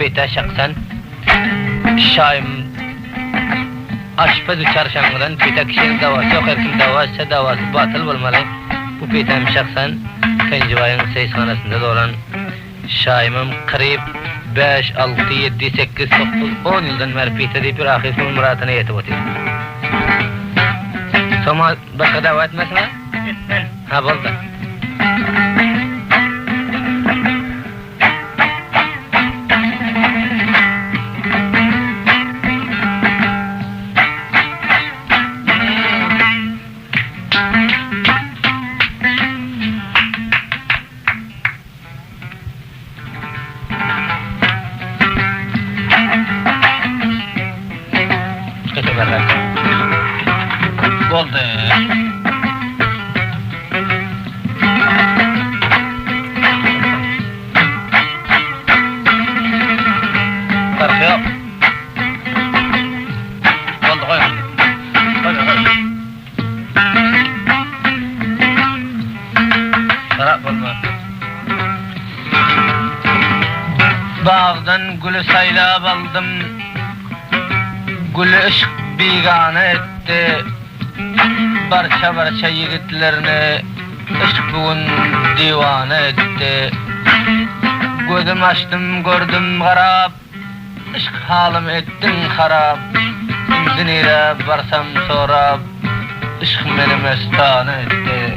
peyta şaksan şaym aşpaz çarşanmadan peyta kişinin davası yok, erkin davası batıl bolmaly. Bu peytam şaksan Kenjibay'ın seyisxanasında dolan şaymım qırib 5, 6, 7, 8, 9, 10 yıldan beri peyta deyip bir ahir son muratına yetip otuyor. Soma başka dava etmezsin ha? Etmem. Ha boldu. Oldu. Farkı yok. Oldu koy. Taraf olma. Bağdan gülü saylap aldım. Gülü ışık bigane etti. Barça barça yigitlerini ışık bugün divane etti. Gözüm açtım gördüm garap, ışık halim ettin harap. Zinire varsam sorap, ışık beni mestan etti.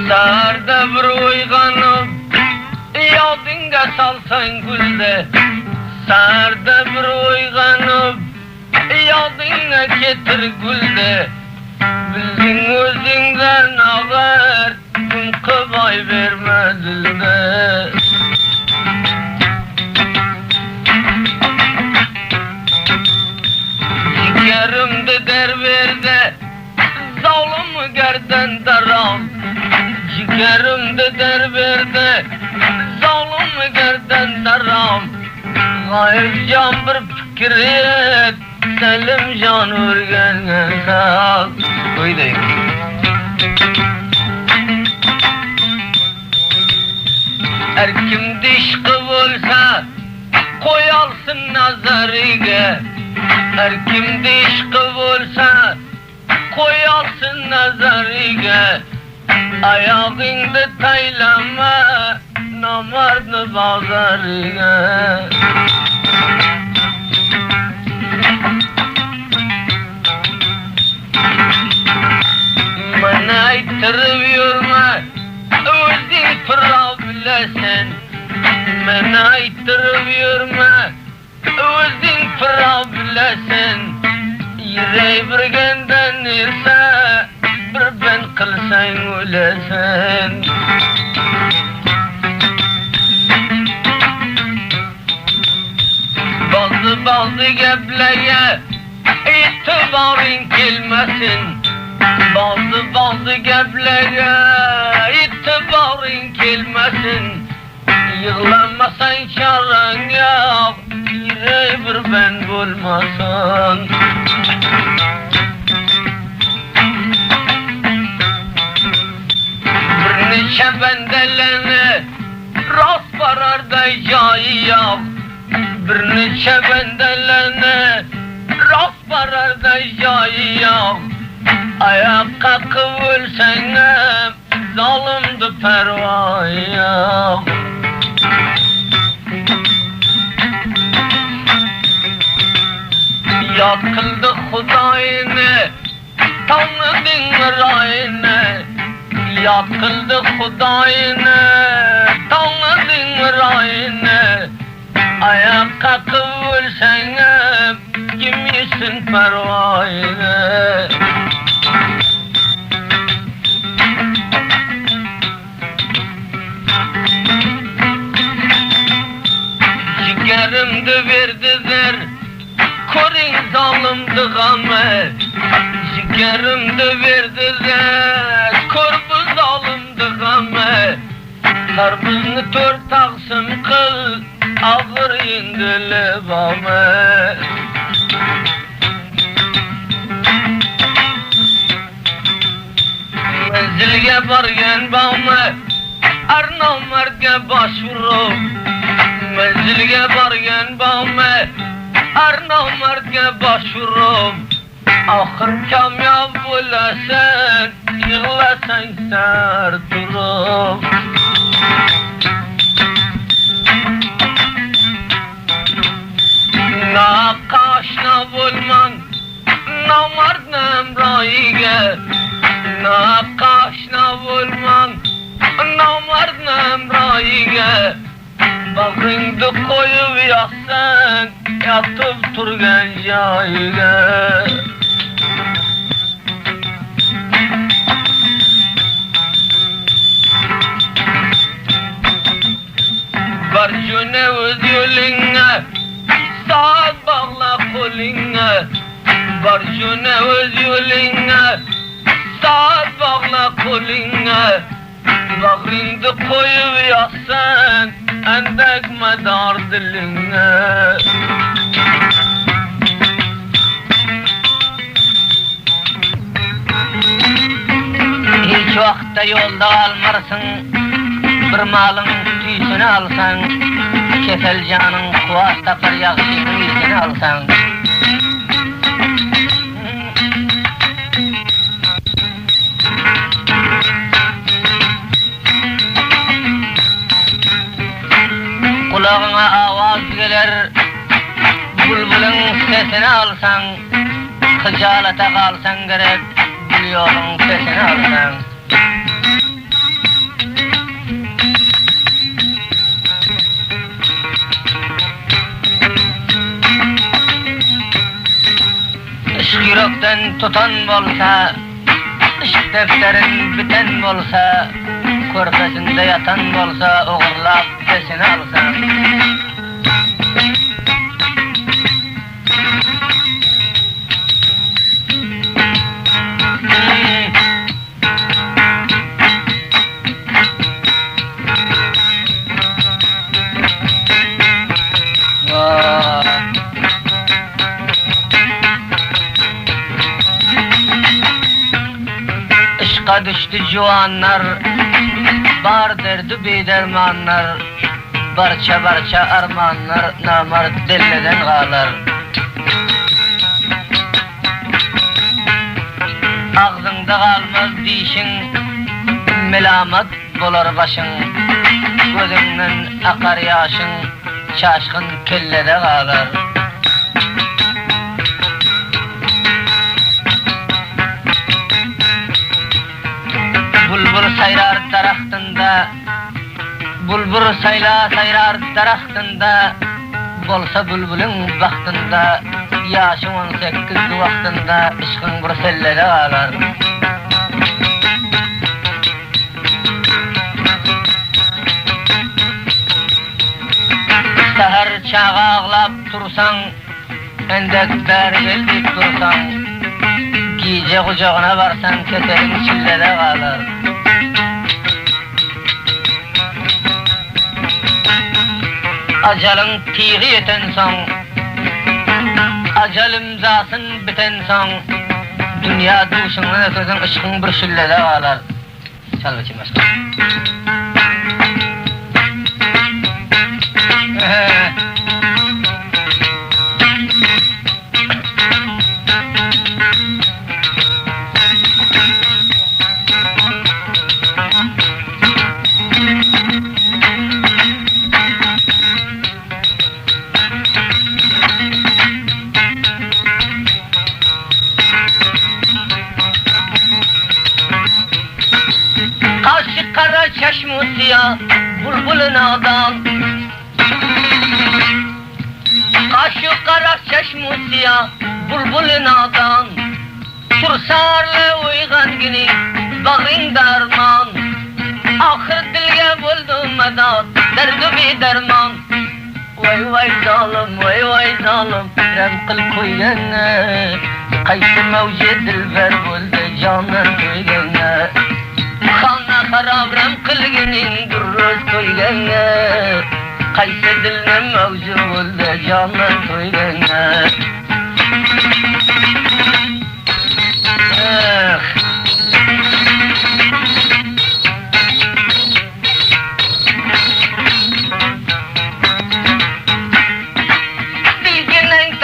Sarda bir uyganıp yodinga salsan gülde. Sarda bir uyganıp yodinga getir gülde. Bildin özüngden ağır gün kıvay verme dilde. Cigerimde derberde zalim gerden daram. Cigerimde derberde zalim gerden daram. Gayb can bir fikir et, selim can örgengen sal. Koydayım. Her kim dişki olsa koy alsın nazarıge. Her kim dişki olsa koy alsın nazarıge. Ayağında taylama namardı bazarıge. Bana aytırıp yürüme, özün fıra bilesin. Bana aytırıp yürüme, özün fıra bilesin. Yüreği bir genden irse, bir ben kılsan ölesin. Bazı gebleye itibarın kelmesin. Bazı gebleye itibarın kelmesin. Yığlamasan çaren yok, yüreği bir ben bulmasın. Bir neçe bendelene rast varar da yayı yok. Bir neçe bendelene rast varar da yayı yok. Ayak kalkıp ölsene zalimdi pervayı yok. Yad kıldı Hudayını, tanıdın rayını. Yad kıldı Hudayını, tanıdın rayını. Ayak kalkıp ölsene kimsin pervayını. Cigerimde verdiler koring zalimdigame jigerimde verdiler korbu zalimdigame Karbını tört taksım kıl ağır indile bame Menzilge bargen bame Arnamertge başvurup Menzilge bargen bame Arnamertge başvurup Ahır kamyab olasan Yığlasan sar durup Nakaşna bulman Namard nemrayige Nakaşna bulman Namard nemrayige Bağrında koyup yaksan Yatıp turgan joyiga Barjune öz yo'lingga Saat bağla qo'lingga Barjune öz yo'lingga Saat bağla qo'lingga Bag'ringda qo'yib yoqsan Andak mador dilingga Hiç vaqtda yo'lda almarsın Bir malın tüysünü alsan Kesel canın kuvas tapar yaxşının yüzünü alsan Kulağına avaz gelir Bülbülün sesini alsan Hıcalata kalsan gerek Gül yolun sesini alsan Yürekten tutan bolsa, işk defterin biten bolsa, körpesinde yatan bolsa, uğurlap besini alsan. Işka düştü juanlar, bar derdi bidermanlar, barça barça armanlar, namar dilleden ağlar. Ağzında kalmaz dişin, melamat bolar başın, gözünden akar yaşın, şaşkın kellede ağlar. Bulbul sayrar daraxtında Bulbul sayrar daraxtında Bolsa bülbülün vaxtında Yaşın 18 vaxtında Işkın bir sellede ağlar Sahar çağı ağlap tursan Endek bergel deyip tursan Gece kucağına varsan keserin çillede ağlar Acalın tiği yeten son Acal imzasın biten son Dünya duşundan ötözün ışkın bir şillede ağlar Çal bakayım aşkım Kaşı kara çeşmu siyah bulbulun adam Kaşı kara çeşmu siyah bulbulun adam Tursarlı uygan gini bağın darman Ahır dilge buldum medat derdi bir derman vay zalim rem qil qo'yganga qaysi mavji dilbar bo'ldi jonan to'yganga xona xarob rem qilganing durruz qo'yganga qaysi dilni mavji bo'ldi jonan to'yganga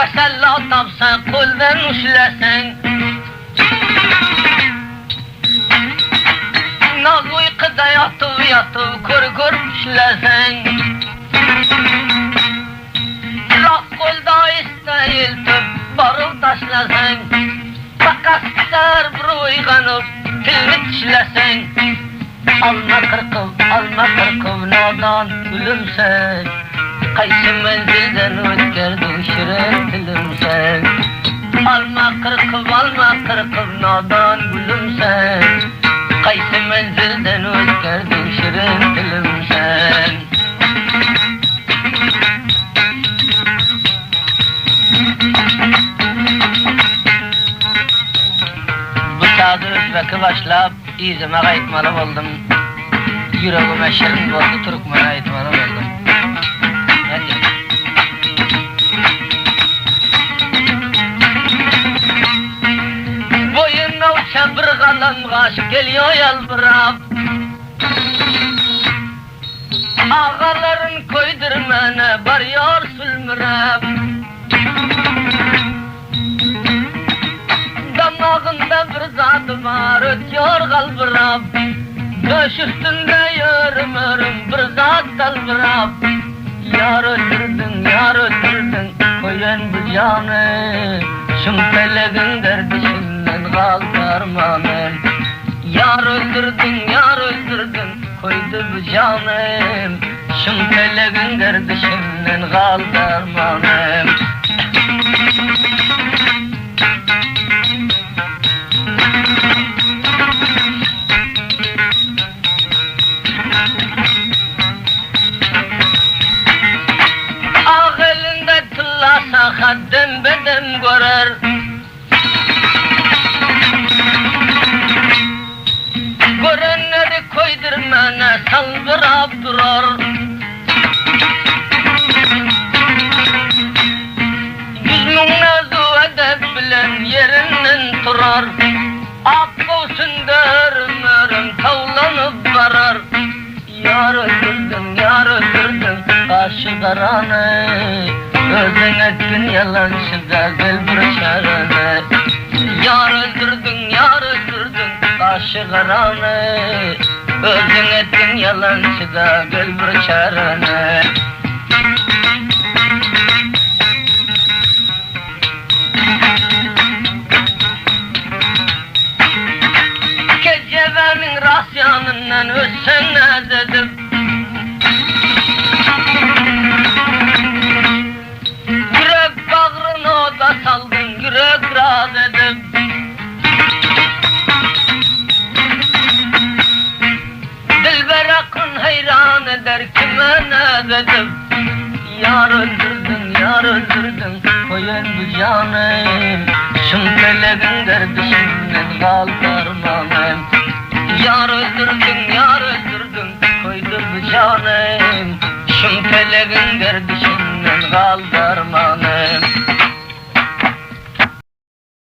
Tasallo topsan qo'ldan ushlasang noz uyquda yotib ko'r ushlasang roq qo'lda ohista yeltib borib tashlasang faqat kutar bir uyg'onib tilni tishlasang olma qirqib nodon gulumsan qaysi manzildan o'tkarding shirin tilimsan olma qirqib nodon gulumsan qaysi manzildan o'tkarding shirin tilimsan bu sazı o'zbaki boshlab izime qaytmalı bo'ldim yuragim shirin bo'ldi turkman aytmalı bo'ldim bir galam gaşık geliyor yalbırab ağaların koydurmana barıyor sülmürab damağında bir zatı var ötüyor kalbırab döş üstünde yürümürüm bir zat kalbırab yar öldürdün koyun bu canı şümpeleğin derdişinden kalkarmanım yar öldürdün koydu bu canım şümpeleğin derdişinden kalkarmanım Haddem bedem görer görenleri koydurmana saldırıp durar yüzmün nazu edep bilen yerinden turar akkosun dörmörüm tavlanıp varar yar öldürdün kaşı karanı özün etkin yalansıza gel bir çarene yar öldürdün kaşı karanı özün etkin yalansıza gel bir çarene Kecevenin rasyanından ölsen ne dedim saldın yürek raz edip dilber akın hayran eder kime ne dedim yar öldürdün koyun bu canım şümpeleğin derdişinden kalkarmanım yar öldürdün koydu bu canım şümpeleğin derdişinden kalkarmanım